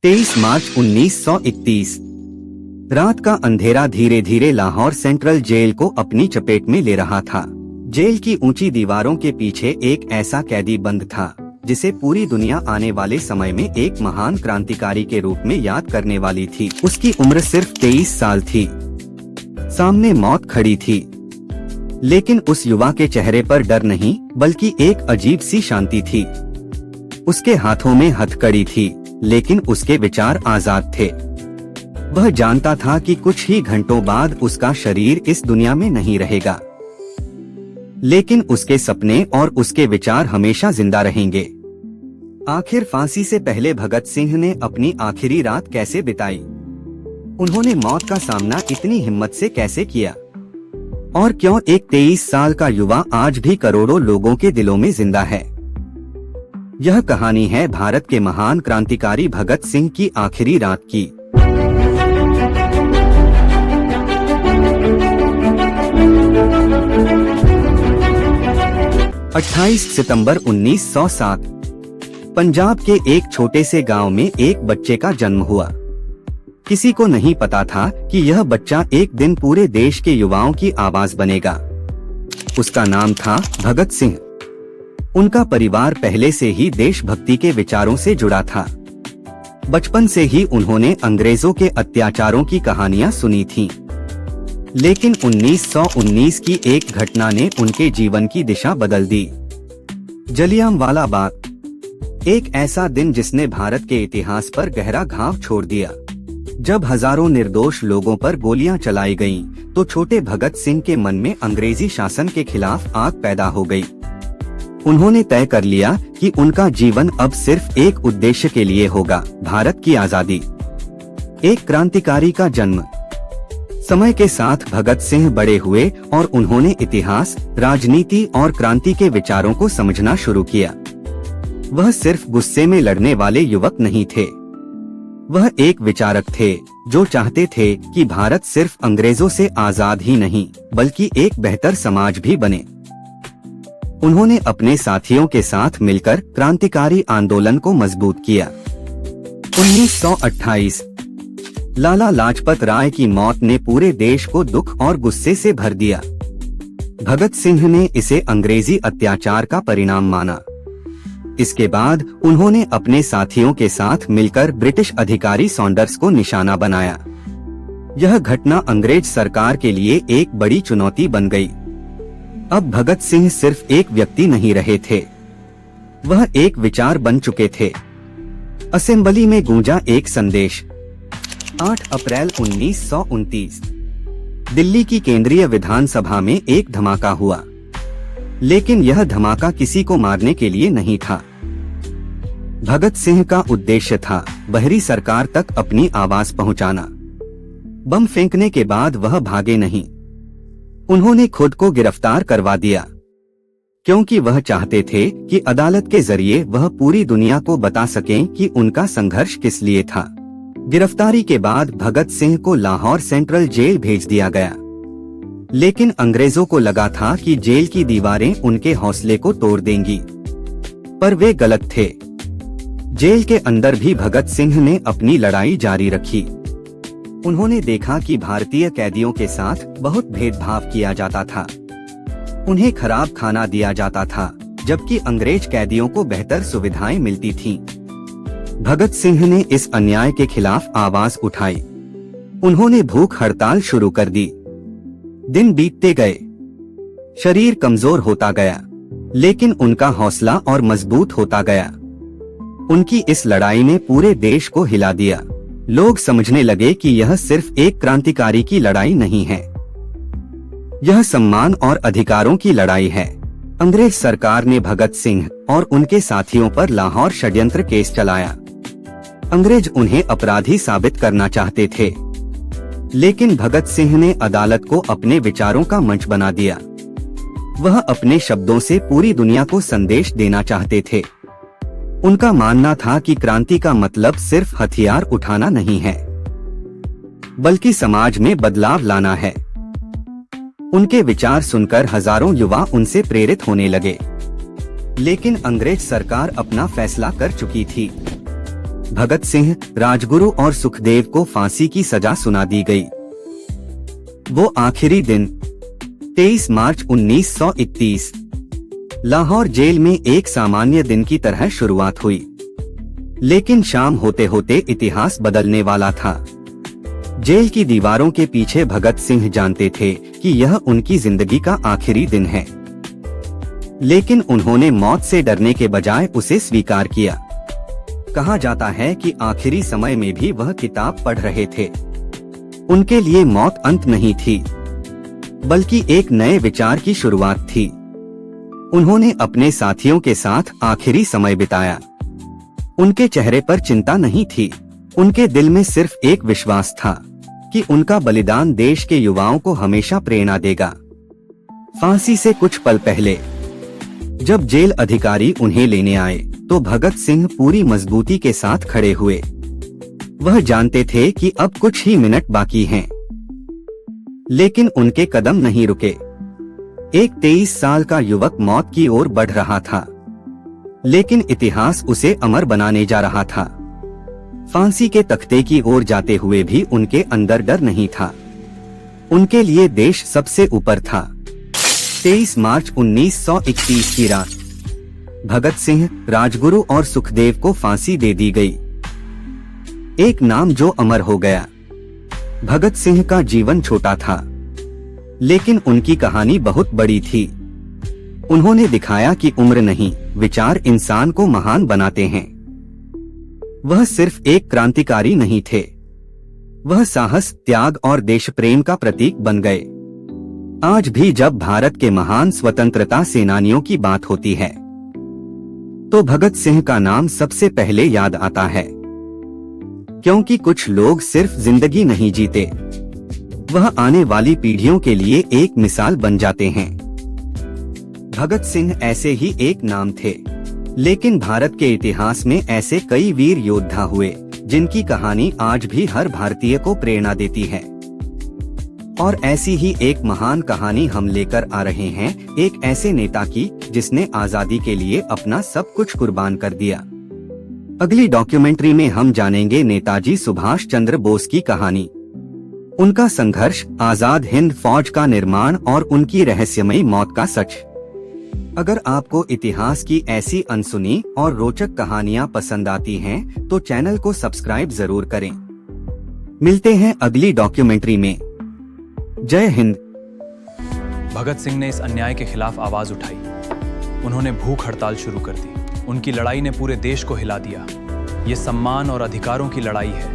23 मार्च 1931 रात का अंधेरा धीरे धीरे लाहौर सेंट्रल जेल को अपनी चपेट में ले रहा था। जेल की ऊंची दीवारों के पीछे एक ऐसा कैदी बंद था जिसे पूरी दुनिया आने वाले समय में एक महान क्रांतिकारी के रूप में याद करने वाली थी। उसकी उम्र सिर्फ 23 साल थी। सामने मौत खड़ी थी, लेकिन उस युवा के चेहरे पर डर नहीं बल्कि एक अजीब सी शांति थी। उसके हाथों में हथकड़ी थी, लेकिन उसके विचार आजाद थे। वह जानता था कि कुछ ही घंटों बाद उसका शरीर इस दुनिया में नहीं रहेगा, लेकिन उसके सपने और उसके विचार हमेशा जिंदा रहेंगे। आखिर फांसी से पहले भगत सिंह ने अपनी आखिरी रात कैसे बिताई? उन्होंने मौत का सामना इतनी हिम्मत से कैसे किया? और क्यों एक 23 साल का युवा आज भी करोड़ों लोगों के दिलों में जिंदा है? यह कहानी है भारत के महान क्रांतिकारी भगत सिंह की आखिरी रात की। अट्ठाईस सितंबर 1907 पंजाब के एक छोटे से गांव में एक बच्चे का जन्म हुआ। किसी को नहीं पता था कि यह बच्चा एक दिन पूरे देश के युवाओं की आवाज बनेगा। उसका नाम था भगत सिंह। उनका परिवार पहले से ही देशभक्ति के विचारों से जुड़ा था। बचपन से ही उन्होंने अंग्रेजों के अत्याचारों की कहानियां सुनी थीं। लेकिन 1919 की एक घटना ने उनके जीवन की दिशा बदल दी। जलियांवाला बाग, एक ऐसा दिन जिसने भारत के इतिहास पर गहरा घाव छोड़ दिया। जब हजारों निर्दोष लोगों पर गोलियां चलाई गईं, तो छोटे भगत सिंह के मन में अंग्रेजी शासन के खिलाफ आग पैदा हो गई। उन्होंने तय कर लिया कि उनका जीवन अब सिर्फ एक उद्देश्य के लिए होगा, भारत की आजादी। एक क्रांतिकारी का जन्म। समय के साथ भगत सिंह बड़े हुए और उन्होंने इतिहास, राजनीति और क्रांति के विचारों को समझना शुरू किया। वह सिर्फ गुस्से में लड़ने वाले युवक नहीं थे। वह एक विचारक थे जो चाहते थे कि भारत सिर्फ अंग्रेजों से आजाद ही नहीं बल्कि एक बेहतर समाज भी बने। उन्होंने अपने साथियों के साथ मिलकर क्रांतिकारी आंदोलन को मजबूत किया। 1928 लाला लाजपत राय की मौत ने पूरे देश को दुख और गुस्से से भर दिया। भगत सिंह ने इसे अंग्रेजी अत्याचार का परिणाम माना। इसके बाद उन्होंने अपने साथियों के साथ मिलकर ब्रिटिश अधिकारी सॉन्डर्स को निशाना बनाया। यह घटना अंग्रेज सरकार के लिए एक बड़ी चुनौती बन गई। अब भगत सिंह सिर्फ एक व्यक्ति नहीं रहे थे, वह एक विचार बन चुके थे। असेंबली में गूंजा एक संदेश। 8 अप्रैल 1929 दिल्ली की केंद्रीय विधानसभा में एक धमाका हुआ, लेकिन यह धमाका किसी को मारने के लिए नहीं था। भगत सिंह का उद्देश्य था बहरी सरकार तक अपनी आवाज पहुंचाना। बम फेंकने के बाद वह भागे नहीं, उन्होंने खुद को गिरफ्तार करवा दिया, क्योंकि वह चाहते थे कि अदालत के जरिए वह पूरी दुनिया को बता सकें कि उनका संघर्ष किस लिए था। गिरफ्तारी के बाद भगत सिंह को लाहौर सेंट्रल जेल भेज दिया गया, लेकिन अंग्रेजों को लगा था कि जेल की दीवारें उनके हौसले को तोड़ देंगी, पर वे गलत थे। जेल के अंदर भी भगत सिंह ने अपनी लड़ाई जारी रखी। उन्होंने देखा कि भारतीय कैदियों के साथ बहुत भेदभाव किया जाता था। उन्हें खराब खाना दिया जाता था, जबकि अंग्रेज कैदियों को बेहतर सुविधाएं मिलती थीं। भगत सिंह ने इस अन्याय के खिलाफ आवाज उठाई। उन्होंने भूख हड़ताल शुरू कर दी। दिन बीतते गए, शरीर कमजोर होता गया, लेकिन उनका हौसला और मजबूत होता गया। उनकी इस लड़ाई ने पूरे देश को हिला दिया। लोग समझने लगे कि यह सिर्फ एक क्रांतिकारी की लड़ाई नहीं है, यह सम्मान और अधिकारों की लड़ाई है। अंग्रेज सरकार ने भगत सिंह और उनके साथियों पर लाहौर षड्यंत्र केस चलाया। अंग्रेज उन्हें अपराधी साबित करना चाहते थे, लेकिन भगत सिंह ने अदालत को अपने विचारों का मंच बना दिया। वह अपने शब्दों से पूरी दुनिया को संदेश देना चाहते थे। उनका मानना था कि क्रांति का मतलब सिर्फ हथियार उठाना नहीं है, बल्कि समाज में बदलाव लाना है। उनके विचार सुनकर हजारों युवा उनसे प्रेरित होने लगे, लेकिन अंग्रेज सरकार अपना फैसला कर चुकी थी। भगत सिंह, राजगुरु और सुखदेव को फांसी की सजा सुना दी गई। वो आखिरी दिन 23 मार्च 1931 लाहौर जेल में एक सामान्य दिन की तरह शुरुआत हुई, लेकिन शाम होते होते इतिहास बदलने वाला था। जेल की दीवारों के पीछे भगत सिंह जानते थे कि यह उनकी जिंदगी का आखिरी दिन है, लेकिन उन्होंने मौत से डरने के बजाय उसे स्वीकार किया। कहा जाता है कि आखिरी समय में भी वह किताब पढ़ रहे थे। उनके लिए मौत अंत नहीं थी, बल्कि एक नए विचार की शुरुआत थी। उन्होंने अपने साथियों के साथ आखिरी समय बिताया। उनके चेहरे पर चिंता नहीं थी, उनके दिल में सिर्फ एक विश्वास था कि उनका बलिदान देश के युवाओं को हमेशा प्रेरणा देगा। फांसी से कुछ पल पहले जब जेल अधिकारी उन्हें लेने आए तो भगत सिंह पूरी मजबूती के साथ खड़े हुए। वह जानते थे कि अब कुछ ही मिनट बाकी हैं, लेकिन उनके कदम नहीं रुके। एक 23 साल का युवक मौत की ओर बढ़ रहा था, लेकिन इतिहास उसे अमर बनाने जा रहा था। फांसी के तख्ते की ओर जाते हुए भी उनके अंदर डर नहीं था। उनके लिए देश सबसे ऊपर था। 23 मार्च 1931 की रात भगत सिंह, राजगुरु और सुखदेव को फांसी दे दी गई। एक नाम जो अमर हो गया। भगत सिंह का जीवन छोटा था, लेकिन उनकी कहानी बहुत बड़ी थी। उन्होंने दिखाया कि उम्र नहीं, विचार इंसान को महान बनाते हैं। वह सिर्फ एक क्रांतिकारी नहीं थे, वह साहस, त्याग और देश प्रेम का प्रतीक बन गए। आज भी जब भारत के महान स्वतंत्रता सेनानियों की बात होती है तो भगत सिंह का नाम सबसे पहले याद आता है, क्योंकि कुछ लोग सिर्फ जिंदगी नहीं जीते, वह आने वाली पीढ़ियों के लिए एक मिसाल बन जाते हैं। भगत सिंह ऐसे ही एक नाम थे, लेकिन भारत के इतिहास में ऐसे कई वीर योद्धा हुए जिनकी कहानी आज भी हर भारतीय को प्रेरणा देती है। और ऐसी ही एक महान कहानी हम लेकर आ रहे हैं, एक ऐसे नेता की जिसने आजादी के लिए अपना सब कुछ कुर्बान कर दिया। अगली डॉक्यूमेंट्री में हम जानेंगे नेताजी सुभाष चंद्र बोस की कहानी, उनका संघर्ष, आजाद हिंद फौज का निर्माण और उनकी रहस्यमयी मौत का सच। अगर आपको इतिहास की ऐसी अनसुनी और रोचक कहानियां पसंद आती हैं, तो चैनल को सब्सक्राइब जरूर करें। मिलते हैं अगली डॉक्यूमेंट्री में। जय हिंद। भगत सिंह ने इस अन्याय के खिलाफ आवाज उठाई। उन्होंने भूख हड़ताल शुरू कर दी। उनकी लड़ाई ने पूरे देश को हिला दिया। ये सम्मान और अधिकारों की लड़ाई है।